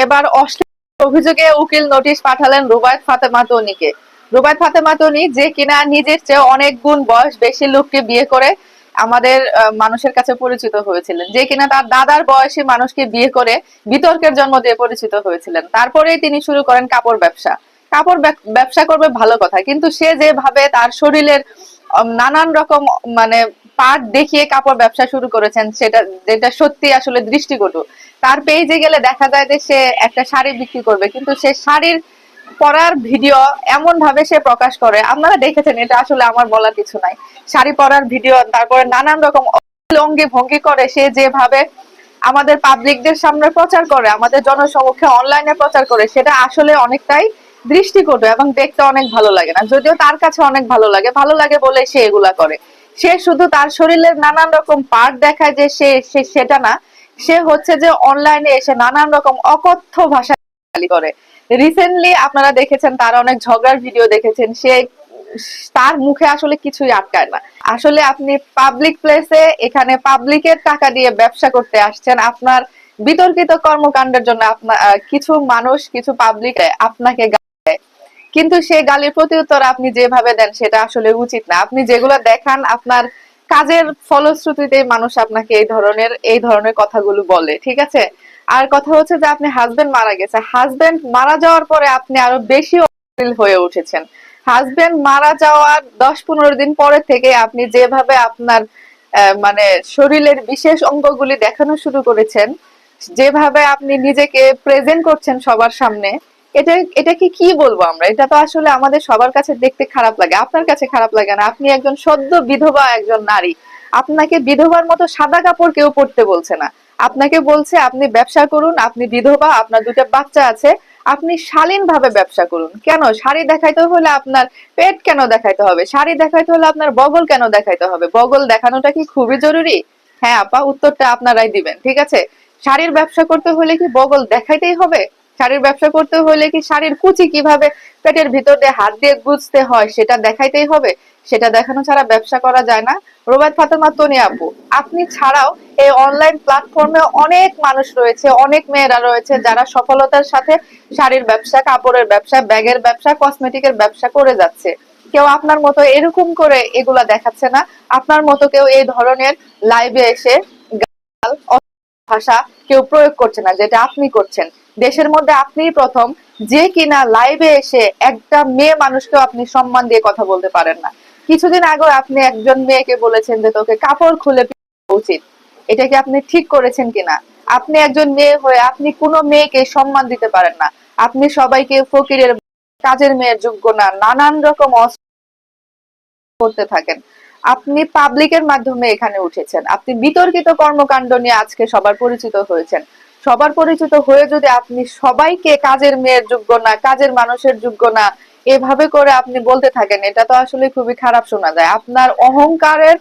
এবার অশ্লীল অভিযোগে উকিল নোটিশ পাঠালেন রুবায়েত ফাতেমা তনিকে। রুবায়েত ফাতেমা তনি, যে কিনা নিজের চেয়ে অনেক গুণ বয়স বেশি লোককে বিয়ে করে আমাদের মানুষের কাছে পরিচিত হয়েছিলেন, যে কিনা তার দাদার বয়সী মানুষকে বিয়ে করে বিতর্কের জন্ম দিয়ে পরিচিত হয়েছিলেন, তারপরেই তিনি শুরু করেন কাপড় ব্যবসা। কাপড় ব্যবসা করবে ভালো কথা, কিন্তু সে যেভাবে তার শরীরের নানান রকম মানে পার্ট দেখিয়ে কাপড় ব্যবসা শুরু করেছেন, সেটা যেটা সত্যি আসলে দৃষ্টিকটু। তার পেজে গেলে দেখা যায় যে সে একটা শাড়ি বিক্রি করবে, কিন্তু সে শাড়ির পরার ভিডিও এমন ভাবে সে প্রকাশ করে, আপনারা দেখেছেন, এটা আসলে আমার বলার কিছু নাই। শাড়ি পরার ভিডিও, তারপরে নানান রকম অঙ্গি ভঙ্গি করে সে যেভাবে আমাদের পাবলিকদের সামনে প্রচার করে, আমাদের জনসমক্ষে অনলাইনে প্রচার করে, সেটা আসলে অনেকটাই দৃষ্টিকটু এবং দেখতে অনেক ভালো লাগে না। যদিও তার কাছে অনেক ভালো লাগে, ভালো লাগে বলে সে এগুলা করে। সে শুধু তার শরীরের নানান রকম পার্ট দেখায় যে সেটা না, সে হচ্ছে যে অনলাইনে এসে নানান রকম অকথ্য ভাষা গালি করে। রিসেন্টলি আপনারা দেখেছেন, তার অনেক ঝগড়ার ভিডিও দেখেছেন, সে তার মুখে আসলে কিছুই আটকায় না। আসলে আপনি পাবলিক প্লেসে, এখানে পাবলিকের টাকা দিয়ে ব্যবসা করতে আসছেন, আপনার বিতর্কিত কর্মকাণ্ডের জন্য আপনার কিছু মানুষ, কিছু পাবলিক আপনাকে গালি দেয়, কিন্তু সেই গালির প্রত্যুত্তর আপনি যেভাবে দেন সেটা আসলে উচিত না। আপনি যেগুলো দেখান, আপনার কাজের ফলশ্রুতিতে মানুষ আপনাকে এই ধরনের কথাগুলো বলে, ঠিক আছে। আর কথা হচ্ছে যে আপনি হাজবেন্ড মারা গেছে, হাজবেন্ড মারা যাওয়ার পরে আপনি আরো বেশি অশ্লীল হয়ে উঠেছেন। হাজবেন্ড মারা যাওয়ার 10-15 দিন পরে থেকে আপনি যেভাবে আপনার মানে শরীরের বিশেষ অঙ্গগুলি দেখানো শুরু করেছেন, যেভাবে আপনি নিজেকে প্রেজেন্ট করছেন সবার সামনে, এটাকে কি বলবো আমরা, এটা তো আসলে আমাদের সবার কাছে দেখতে খারাপ লাগে। আপনার কাছে খারাপ লাগে না? আপনি একজন সদ্য বিধবা একজন নারী, আপনাকে বিধবার মতো সাদা কাপড় কেউ পরতে বলছে না, আপনাকে বলছে আপনি ব্যবসা করুন, আপনি বিধবা, আপনার 2টা বাচ্চা আছে, আপনি শালীন ভাবে ব্যবসা করুন। কেন শাড়ি দেখাইতে হলে আপনার পেট কেন দেখাইতে হবে? শাড়ি দেখাইতে হলে আপনার বগল কেন দেখাইতে হবে? বগল দেখানোটা কি খুবই জরুরি? হ্যাঁ আপা, উত্তরটা আপনারাই দিবেন, ঠিক আছে। শাড়ির ব্যবসা করতে হলে কি বগল দেখাইতেই হবে? শাড়ির ব্যবসা করতে হলে কি শাড়ির কুচি কিভাবে পেটের ভিতর দিয়ে হাত দিয়ে গুজতে হয় সেটা দেখাইতেই হবে? সেটা দেখানো ছাড়া ব্যবসা করা যায় না। রুবায়েত ফাতেমা তনি আপু, আপনি ছাড়াও এই অনলাইন প্ল্যাটফর্মে অনেক মানুষ রয়েছে, অনেক মেয়েরা রয়েছে যারা সফলতার সাথে শাড়ির ব্যবসা, কাপড়ের ব্যবসা, ব্যাগের ব্যবসা, কসমেটিকের ব্যবসা করে যাচ্ছে। কেউ আপনার মতো এরকম করে এগুলা দেখাচ্ছে না। আপনার মতো কেউ এই ধরনের লাইভে এসে গাল ভাষা কেউ প্রয়োগ করছে না, যেটা আপনি করছেন। দেশের মধ্যে আপনিই প্রথম যে কিনা লাইভে এসে একটা মেয়ে মানুষকে আপনি সম্মান দিয়ে কথা বলতে পারেন না। কিছুদিন আগে আপনি একজন মেয়েকে বলেছেন যে তোকে কাপড় খুলে পড়া উচিত। এটা কি আপনি ঠিক করেছেন কিনা? আপনি একজন মেয়ে হয়ে আপনি কোনো মেয়েকে সম্মান দিতে পারেন না। আপনি সবাইকে ফকিরের, কাজের মেয়ের যোগ্য না, নানান রকম করতে থাকেন। আপনি পাবলিকের মাধ্যমে এখানে উঠেছেন, আপনি বিতর্কিত কর্মকাণ্ড নিয়ে আজকে সবার পরিচিত হয়েছেন। সবার পরিচিত হয়ে যদি আপনি সবাইকে কাজের মেয়ের যোগ্য না, কাজের মানুষের যোগ্য না, এভাবে করে আপনি বলতে থাকেন, এটা তো আসলে খুবই খারাপ শোনা যায়। আপনার অহংকারের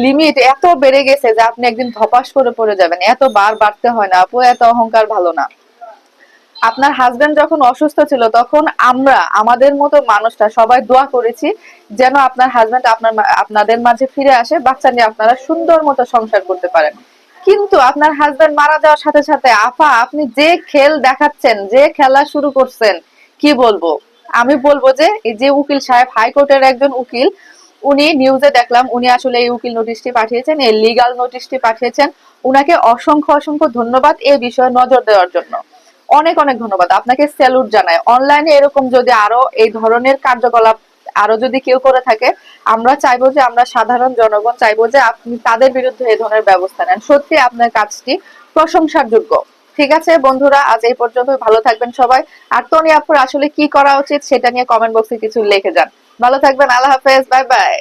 লিমিট এত বেড়ে গেছে যে আপনি একদিন ধপাস করে পড়ে যাবেন। এত বার বাড়তে হয় না আপু, এত অহংকার ভালো না। আপনার হাজবেন্ড যখন অসুস্থ ছিল তখন আমরা, আমাদের মতো মানুষরা সবাই দোয়া করেছি যেন আপনার হাজবেন্ড আপনাদের মাঝে ফিরে আসে, বাচ্চা নিয়ে আপনারা সুন্দর মতো সংসার করতে পারেন। কিন্তু আপনার হাজবেন্ড মারা যাওয়ার সাথে সাথে আপা আপনি যে খেল দেখাচ্ছেন, যে খেলা শুরু করছেন, কি বলবো। আমি বলবো যে এই যে উকিল সাহেব, হাইকোর্টের একজন উকিল, উনি নিউজে দেখলাম উনি আসলে এই উকিল নোটিশটি পাঠিয়েছেন, এই লিগাল নোটিশটি পাঠিয়েছেন। উনাকে অসংখ্য অসংখ্য ধন্যবাদ এই বিষয়ে নজর দেওয়ার জন্য। অনেক অনেক ধন্যবাদ, আপনাকে স্যালুট জানাই। অনলাইনে এরকম যদি আরো এই ধরনের কার্যকলাপ আরো যদি কেউ করে থাকে, আমরা চাইবো যে, আমরা সাধারণ জনগণ চাইবো যে আপনি তাদের বিরুদ্ধে এই ধরনের ব্যবস্থা নেন। সত্যি আপনার কাজটি প্রশংসার যোগ্য। ঠিক আছে বন্ধুরা, আজ এই পর্যন্ত, ভালো থাকবেন সবাই। আর তনি আপুর আসলে কি করা উচিত সেটা নিয়ে কমেন্ট বক্সে কিছু লিখে যান। ভালো থাকবেন, আল্লাহ হাফেজ, বাই বাই।